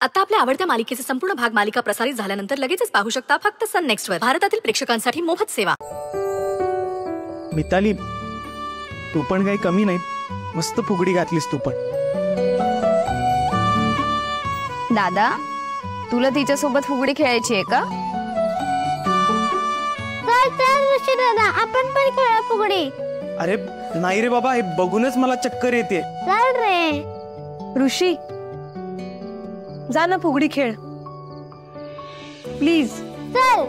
आता आपल्या आवडत्या मालिकेचे संपूर्ण भाग मालिका प्रसारित झाल्यानंतर लगेचच पाहू शकता फक्त सन नेक्स्ट वर. भारतातील प्रेक्षकांसाठी मोफत सेवा. मिताली, तू पण काही कमी नाही. मस्त फुगडी घातलीस तू पण. दादा, तुला तिच्यासोबत फुगडी खेळायची आहे का? दादा, आपण पण खेळा फुगडी. अरे नाही रे बाबा, हे बघूनच मला चक्कर येते. चल रे. ऋषी, जा ना फुगडी खेळ प्लीज. चल.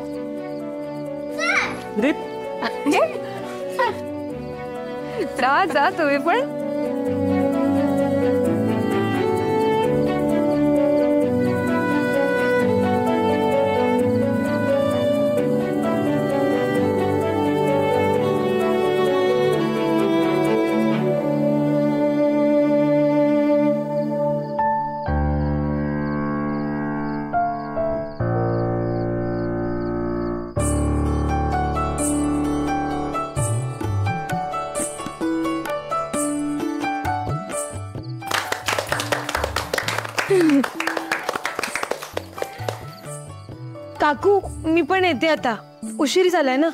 रे जा तुम्ही पण. काकू, मी पण येते आता. उशीर झालाय ना.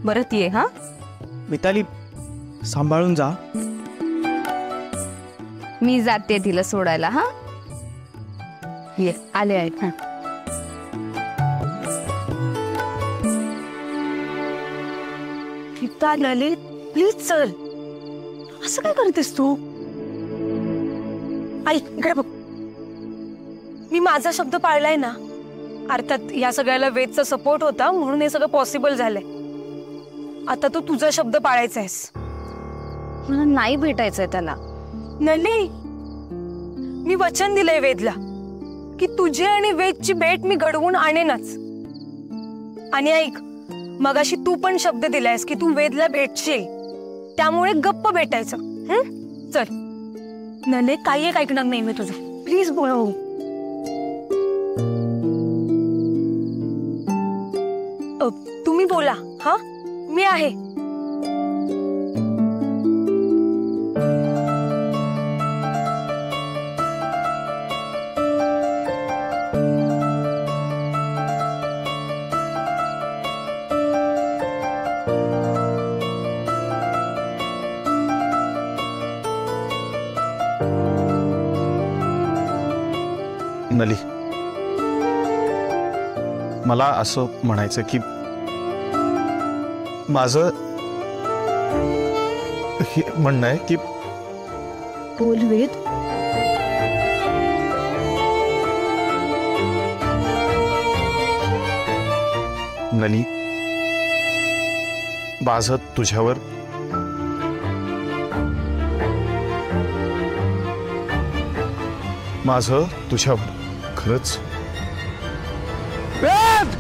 बरं ये. हा मिताली, सांभाळून जा. मी जाते तिला सोडायला. हा ये, आले आहेत. हा ललित, प्लीज चल. असं काय करतेस तू? आई इकडे बघ. मी माझा शब्द पाळलाय ना. अर्थात या सगळ्याला वेदचा सपोर्ट होता म्हणून हे सगळं पॉसिबल झालंय. आता तू तुझा शब्द पाळायचा आहेस. मला नाही भेटायचंय त्याला. नाही, मी वचन दिलंय वेदला की तुझी आणि वेदची भेट मी घडवून आणेनच. आणि ऐक, मगाशी तू पण शब्द दिलायस की तू वेदला भेटशील, त्यामुळे गप्प भेटायचं. चल. नले, काही एक ऐकणार नाही मी तुझं. प्लीज बोलव. तुम्ही बोला. हा, मी आहे. नली, मला असं म्हणायचं की माझं हे म्हणणं आहे की बोल वेद. नली, माझं तुझ्यावर खरंच वेद!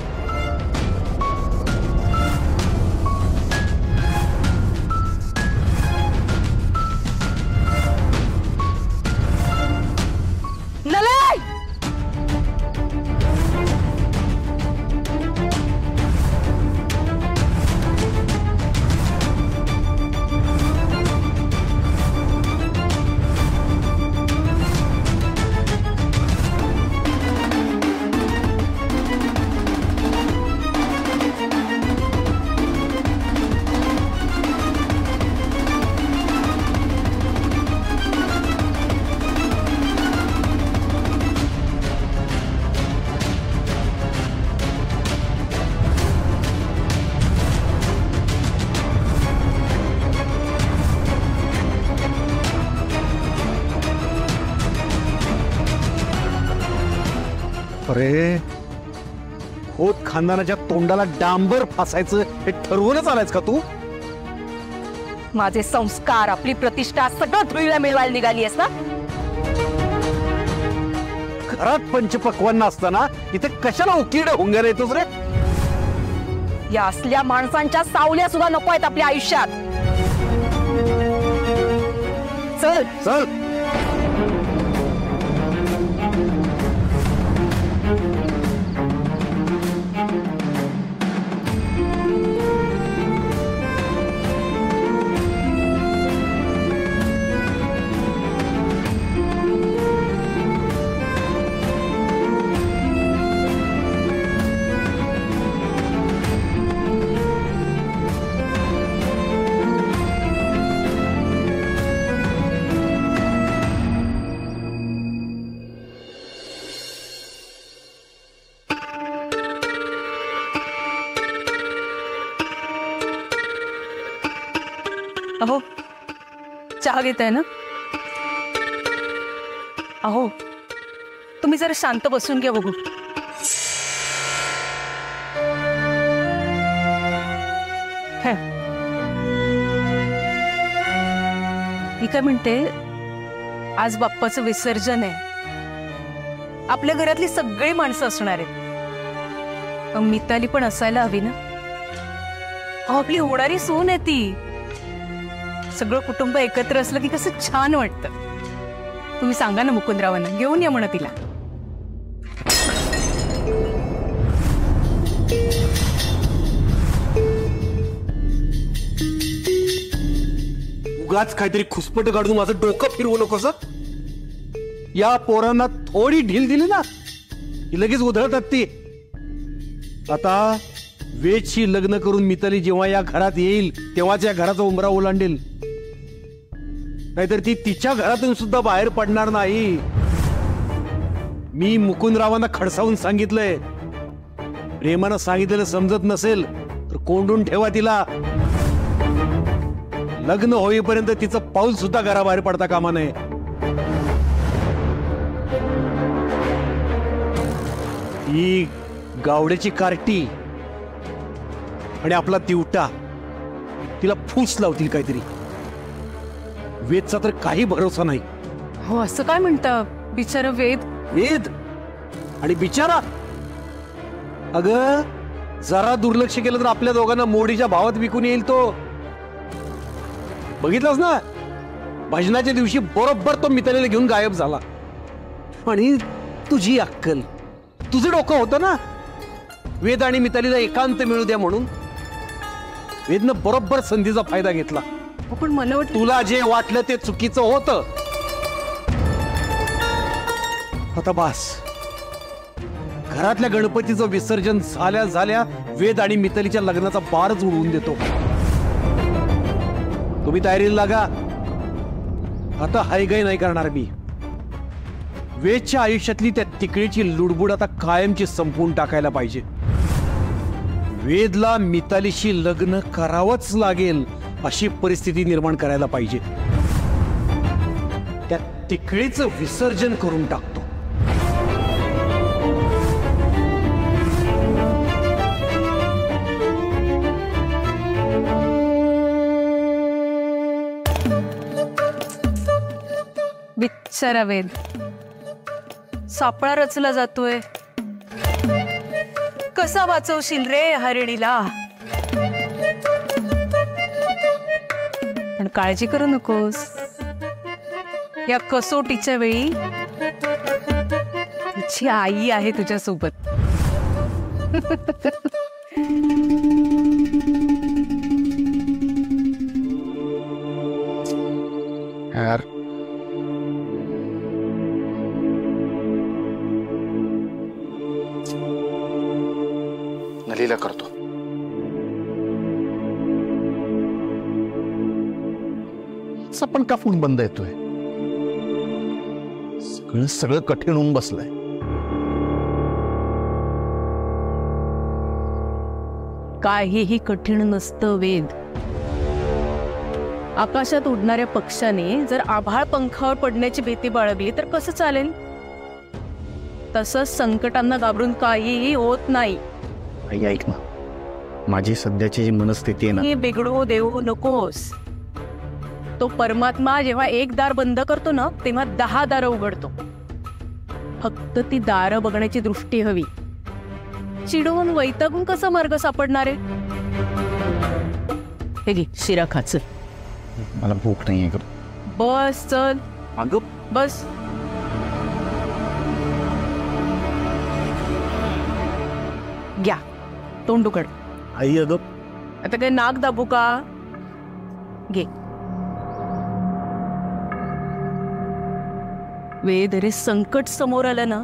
अरे, खोत खानदानाच्या तोंडाला डांबर फासायचं हे ठरवूनच आलायस का तू? माझे संस्कार, आपली प्रतिष्ठा सगळं धुळीला मिळवायला निघाली आहेस ना. घरात पंचपक्वान्न असताना इथे कशाला उकिरडे हुंगारा येतोस रे? या असल्या माणसांच्या सावल्या सुद्धा नको आहेत आपल्या आयुष्यात. चल चल. अहो चहा घेताय ना? अहो तुम्ही जरा शांत बसून घ्या बघू. मी काय म्हणते, आज बाप्पाचं विसर्जन आहे. आपल्या घरातली सगळी माणसं असणार आहेत. मिताली पण असायला हवी ना. अहो आपली होणारी सून आहे ती. सगळं कुटुंब एकत्र असलं की कसं छान वाटतं. तुम्ही सांगा ना मुकुंदरावांना, घेऊन या म्हणा तिला. उगाच काहीतरी खुसपट काढून माझं डोकं फिरवू नकोस. या पोरांना थोडी ढील दिली ना की लगेच उधळतात ती. आता वेदशी लग्न करून मिताली जेव्हा या घरात येईल तेव्हाच या घराचा उंबरा ओलांडेल. नाहीतर ती तिच्या घरातून सुद्धा बाहेर पडणार नाही. मी मुकुंदरावांना खडसावून सांगितलंय. प्रेमानं सांगितलेलं समजत नसेल तर कोंडून ठेवा तिला. लग्न होईपर्यंत तिचं पाऊल सुद्धा घराबाहेर पडता कामा नये. ही गावड्याची कार्टी आणि आपला तिवटा तिला फूस लावतील काहीतरी. वेदचा तर काही भरोसा नाही. हो असं काय म्हणता बिचारा वेद. वेद आणि बिचारा. अगं जरा दुर्लक्ष केलं तर आपल्या दोघांना मोडीच्या भावात विकून येईल तो. बघितलंस ना, भजनाच्या दिवशी बरोबर तो मितालीला घेऊन गायब झाला. आणि तुझी अक्कल, तुझं डोकं होतं ना वेद आणि मितालीला एकांत मिळू द्या म्हणून. वेदनं बरोबर संधीचा फायदा घेतला. पण मला वाटतं तुला जे वाटलं ते चुकीचं होतं. आता बास. घरातल्या गणपतीचं विसर्जन झाल्या झाल्या वेद आणि मितालीच्या लग्नाचा बारच उडवून देतो. तुम्ही तयारीला लागा. आता हायगाई नाही करणार मी. वेदच्या आयुष्यातली त्या तिकडीची लुडबुड आता कायमची संपवून टाकायला पाहिजे. वेदला मितालीशी लग्न करावंच लागेल अशी परिस्थिती निर्माण करायला पाहिजे. त्या तिकडीचं विसर्जन करून टाकतो. बिचारा वेद सापळा रचला जातोय. कसा वाचवशील रे हरिणीला. पण काळजी करू नकोस. या कसोटीच्या वेळी तुझी आई आहे तुझ्या सोबत. यार नलीला करतो. पण का फोन बंद येतोय. सगळं कठीण होऊन बसलंय. काहीही कठीण नसतं वेद. आकाशात उडणाऱ्या पक्षाने जर आभाळ पंखावर पडण्याची भीती बाळगली तर कसं चालेल. तसंच संकटांना घाबरून काहीही होत नाही. आई ऐक ना, माझी सध्याची जी मनस्थिती आहे ना, हे बिघडू देऊ नकोस. तो परमात्मा जेव्हा एक दार बंद करतो ना तेव्हा 10 दारं उघडतो. फक्त ती दारं बघण्याची दृष्टी हवी. चिडवून वैतागून कसा मार्ग सापडणार आहे. हे घे शिरा खा चल. मला भूक नाहीये. बस चल. अगं बस. घ्या तोंड उघड. आई अगं आता काय नाक दाबू का. घे. वेद रे संकट समोर आलं ना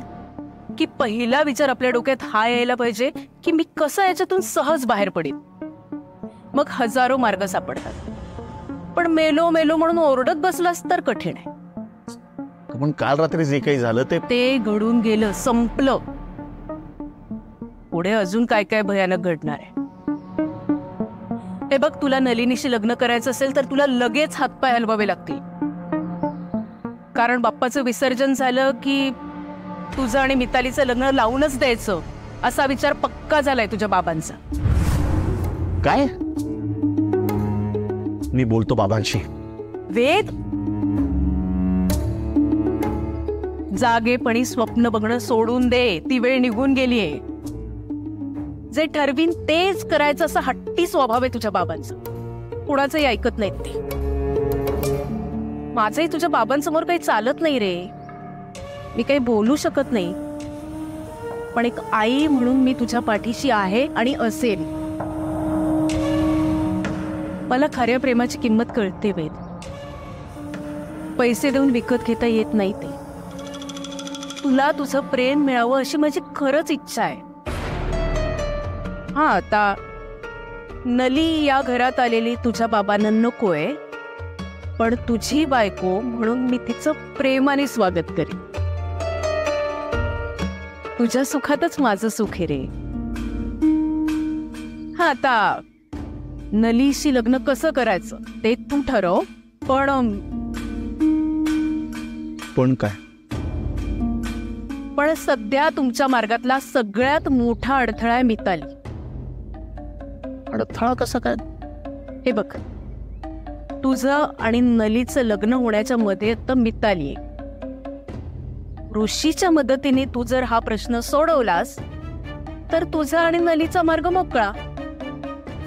की पहिला विचार आपल्या डोक्यात हा यायला पाहिजे की मी कसं याच्यातून सहज बाहेर पडेन. मग हजारो मार्ग सापडतात. पण मेलो मेलो म्हणून ओरडत बसलास तर कठीण आहे. पण काल रात्री जे काही झालं ते घडून गेलं, संपलं. पुढे अजून काय काय भयानक घडणार आहे. हे बघ, तुला नलिनीशी लग्न करायचं असेल तर तुला लगेच हातपाय हलवावे लागतील. कारण बाप्पाचं विसर्जन झालं की तुझं आणि मितालीचं लग्न लावूनच द्यायचं असा विचार पक्का झालाय तुझ्या बाबांचा. काय? मी बोलतो बाबांशी. वेद, जागेपणी स्वप्न बघणं सोडून दे. ती वेळ निघून गेलीये. जे ठरवीन तेच करायचं असा हट्टी स्वभाव आहे तुझ्या बाबांचा. कुणाचंही ऐकत नाहीत ते. माझंही तुझ्या बाबांसमोर काही चालत नाही रे. मी काही बोलू शकत नाही, पण एक आई म्हणून मी तुझ्या पाठीशी आहे आणि असेल. मला खऱ्या प्रेमाची किंमत कळते वेद. पैसे देऊन विकत घेता येत नाही ते. तुला तुझं प्रेम मिळावं अशी माझी खरंच इच्छा आहे. हा, आता नली या घरात आलेली तुझ्या बाबांना नकोय, पण तुझी बायको म्हणून मी तिचं प्रेमाने स्वागत करेन. तुझ्या सुखातच माझं सुख आहे रे. हा, आता नलीशी लग्न कसं करायचं ते तू ठरव. पण काय? पण सध्या तुमच्या मार्गातला सगळ्यात मोठा अडथळा आहे मिताली. अडथळा कसा काय? हे बघ, तुझं आणि नलीचं लग्न होण्याच्या मध्ये आता मिताली आहे. ऋषीच्या मदतीने तू जर हा प्रश्न सोडवलास तर तुझा आणि नलीचा मार्ग मोकळा.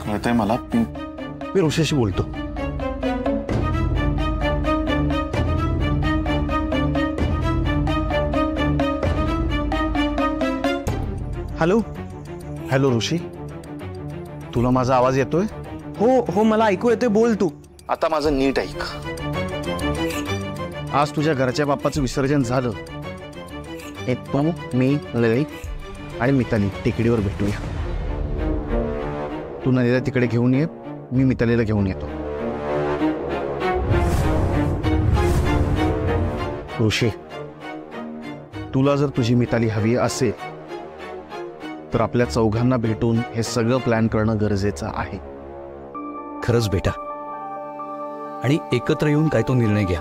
कळतंय मला. मी ऋषीशी बोलतो. हॅलो. हॅलो ऋषी, तुला माझा आवाज येतोय? हो हो, मला ऐकू येते. बोल तू. आता माझं नीट ऐक. आज तुझ्या घरच्या बाप्पाचं विसर्जन झालं. तू, मी, ललिनी आणि मिताली टेकडीवर भेटूया. तू नदीला तिकडे घेऊन ये, मी मितालीला घेऊन येतो. ऋषी, तुला जर तुझी मिताली हवी असेल तर आपल्या चौघांना भेटून हे सगळं प्लॅन करणं गरजेचं आहे. खरंच बेटा, आणि एकत्र येऊन काय तो निर्णय घ्या.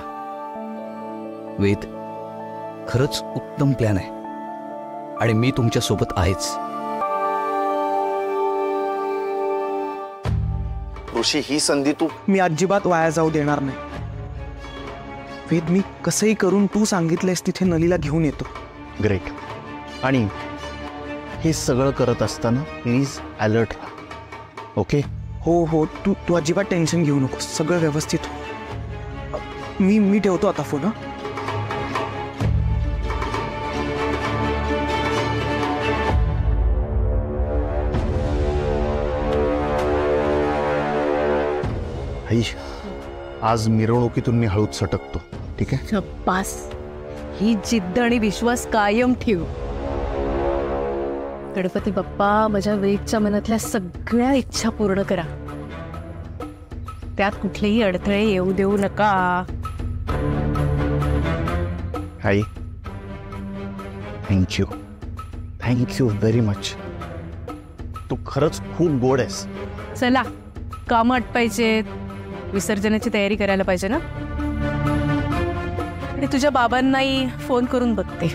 वेद, खरंच उत्तम प्लॅन आहे आणि मी तुमच्या सोबत आहेच. ऋषी, ही संधी तू. मी अजिबात वाया जाऊ देणार नाही. वेद, मी कसंही करून तू सांगितलंयस तिथे नलीला घेऊन येतो. ग्रेट. आणि हे सगळं करत असताना प्लीज अलर्ट राहा. ओके? हो हो, तू अजिबात टेन्शन घेऊ नकोस. सगळं व्यवस्थित हो. मी ठेवतो आता फोन. आज मिरवणुकीतून मी हळूच सटकतो. ठीक आहे? शब्बास. ही जिद्द आणि विश्वास कायम ठेव. गणपती बाप्पा, माझ्या वेदच्या मनातल्या सगळ्या इच्छा पूर्ण करा. त्यात कुठलेही अडथळे येऊ देऊ नका. आई, थँक्यू. Thank you very much. तू खरंच खूप गोड आहेस. चला, कामं आटपायचे. विसर्जनाची तयारी करायला पाहिजे ना. आणि तुझ्या बाबांनाही फोन करून बघते.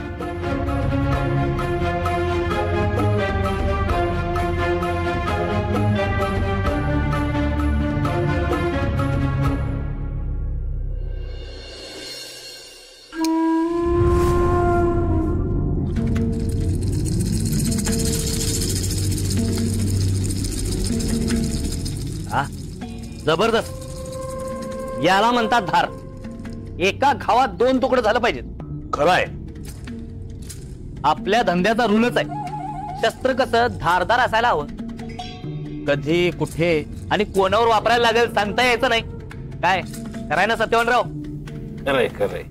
जबरदस्त. याला म्हणतात धार. एका घावात दोन तुकडे झालं पाहिजेत. खरंय. आपल्या धंद्याचा रूलच आहे. शस्त्र कसं धारदार असायला हवं. कधी, कुठे आणि कोणावर वापरायला लागेल सांगता यायचं नाही. काय कराय ना सत्यवानराव? खरंय खरंय.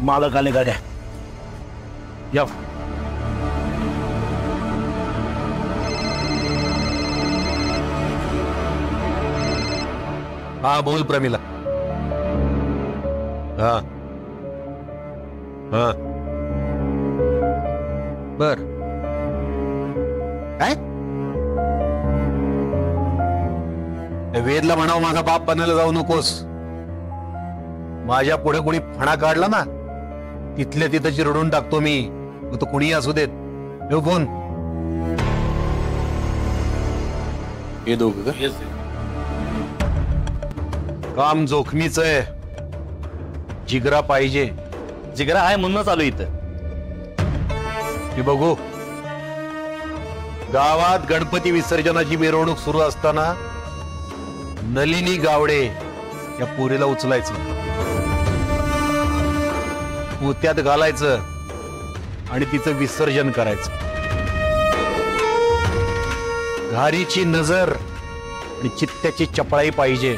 मालकाने गाड्या या. हा, बोल प्रमिला. हा हा, बर. काय? वेदला म्हणावं माझा बाप बनायला जाऊ नकोस. माझ्या पुढे कोणी फणा काढला ना तिथल्या तिथं चिरडून टाकतो मी. मग तो कुणीही असू देत. ठेव फोन. हे दोघं काम जोखमीच आहे. जिगरा पाहिजे. जिगरा आहे म्हणूनच आलो इथं. हे बघू, गावात गणपती विसर्जनाची मिरवणूक सुरू असताना नलिनी गावडे या पोरीला उचलायचं, पोत्यात घालायचं आणि तिचं विसर्जन करायचं. घारीची नजर आणि चित्त्याची चपळाई पाहिजे.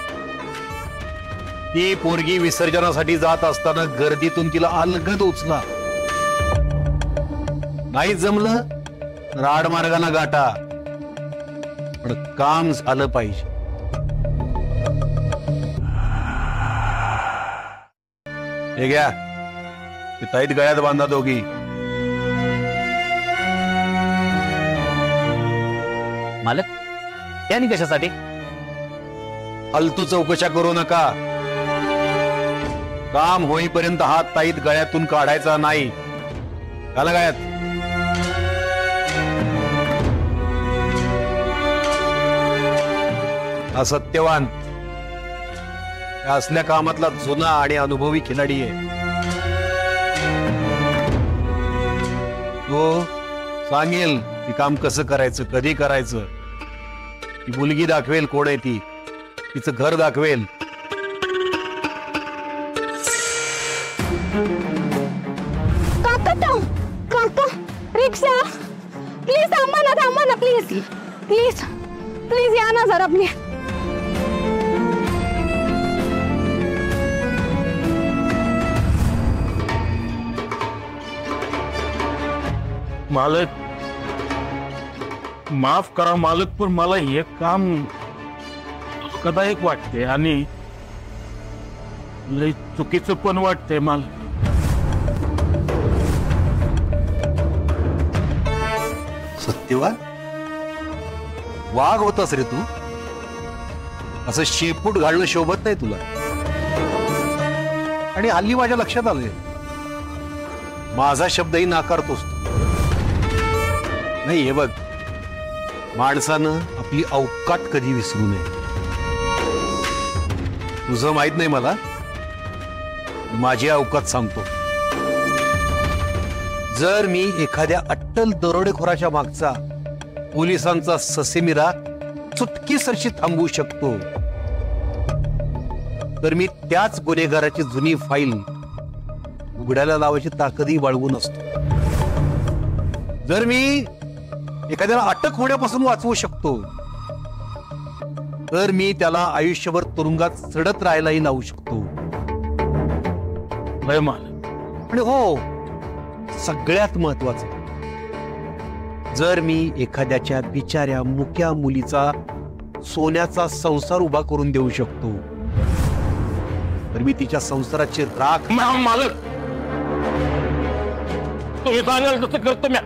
ती पोरगी विसर्जनासाठी जात असताना गर्दीतून तिला अलगद उचला. नाही जमलं राडमार्गाना गाठा, पण काम झालं पाहिजे. हे घ्या, ते ताईत गळ्यात बांधा दोघी. मालक त्यानी कशासाठी? फालतू चौकशा करू नका. काम होईपर्यंत हात ताईत गळ्यातून काढायचा नाही. घाला गळ्यात. हा सत्यवान या असल्या कामातला जुना आणि अनुभवी खिलाडी आहे. तो सांगेल की काम कसं करायचं, कधी करायचं. ती मुलगी दाखवेल कोण आहे ती, तिचं घर दाखवेल. काका रिक्षा प्लीज थांबा ना प्लीज प्लीज प्लीज या ना जरा प्लीज. मालक माफ करा मालक, पण मला हे काम कदाचित वाटते आणि लय चुकीचं पण वाटतंय मालक. सत्यवान वाघ होतास रे तू. असं शेपूट घालणं शोभत नाही तुला. आणि हल्ली माझ्या लक्षात आलंय माझा शब्दही नाकारतोस तू. नाही हे बघ, माणसानं आपली अवकात कधी विसरू नये. तुझं माहित नाही मला, माझी अवकात सांगतो. जर मी एखाद्या अट्टल दरोडेखोराच्या मागचा पोलिसांचा ससेमिरा चुटकीसरशी थांबवू शकतो, तर मी त्याच गुन्हेगाराची जुनी फाईल उघडायला लावायची ताकदही बाळगून असतो. जर मी एखाद्याला अटक होण्यापासून वाचवू शकतो, तर मी त्याला आयुष्यभर तुरुंगात चढत राहायलाही लावू शकतो. आणि हो, सगळ्यात महत्वाचं, जर मी एखाद्याच्या बिचाऱ्या मुक्या मुलीचा सोन्याचा संसार उभा करून देऊ शकतो, तर मी तिच्या संसाराची राख. मालक तुम्ही सांगाल तसं करतो. मी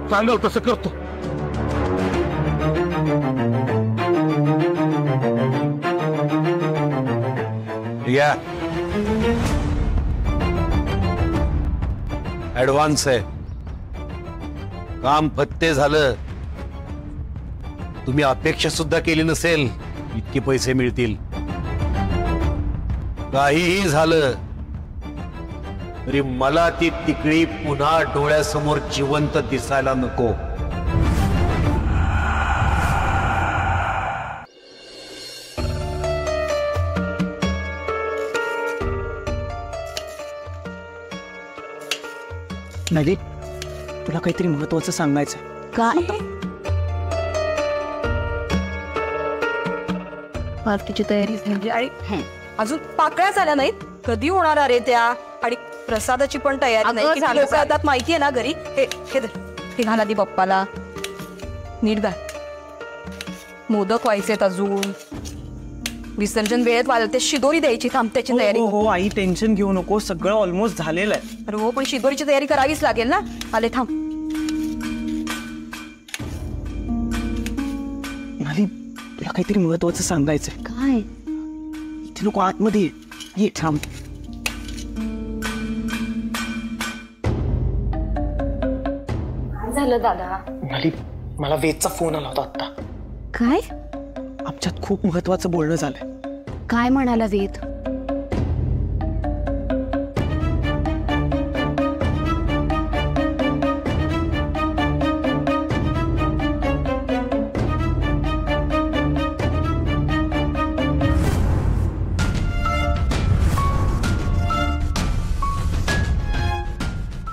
सांगाल तसं करतो. या ऍडव्हान्स आहे. काम फत्ते झालं. तुम्ही अपेक्षा सुद्धा केली नसेल इतके पैसे मिळतील. काहीही झालं तरी मला ती तिकडी पुन्हा डोळ्यासमोर जिवंत दिसायला नको. नली, तुला काहीतरी महत्वाचं सांगायचं. काय? पार्टीची तयारी झाली आणि अजून पाकळ्या झाल्या नाहीत. कधी होणार अरे त्या? आणि प्रसादाची पण तयारी नाही. किती लोकं येतात माहितीये ना घरी. हे घाल आधी पप्पाला. नीट घाल. मोदक व्हायचेत अजून. विसर्जन वेळेत वाजते. शिदोरी द्यायची. थांब त्याची तयारी. हो आई, टेन्शन घेऊ नको, सगळं ऑलमोस्ट झालेलं आहे. अरे हो, पण शिदोरीची तयारी करावीच लागेल ना. आले थांब. तुला काहीतरी महत्वाचं सांगायचंय. काय? इथे नको, आतमध्ये ये थांब. काय झालं दादा? नली, मला वेदचा फोन आला होता आता. काय? आमच्यात खूप महत्वाचं बोलणं झालंय. काय म्हणाला वेद?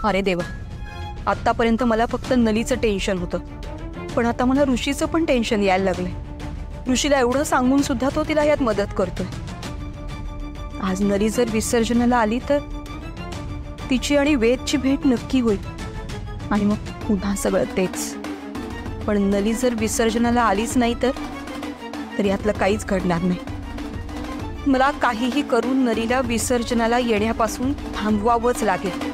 अरे देवा, आतापर्यंत मला फक्त नलीचं टेन्शन होतं, पण आता मला ऋषीचं पण टेन्शन यायला लागलंय. ऋषीला एवढं सांगून सुद्धा तो तिला यात मदत करतोय. आज नली जर विसर्जनाला आली तर तिची आणि वेदची भेट नक्की होईल आणि मग पुन्हा सगळं तेच. पण नली जर विसर्जनाला आलीच नाही तर यातलं काहीच घडणार नाही. मला काहीही करून नलीला विसर्जनाला येण्यापासून थांबवावंच लागेल.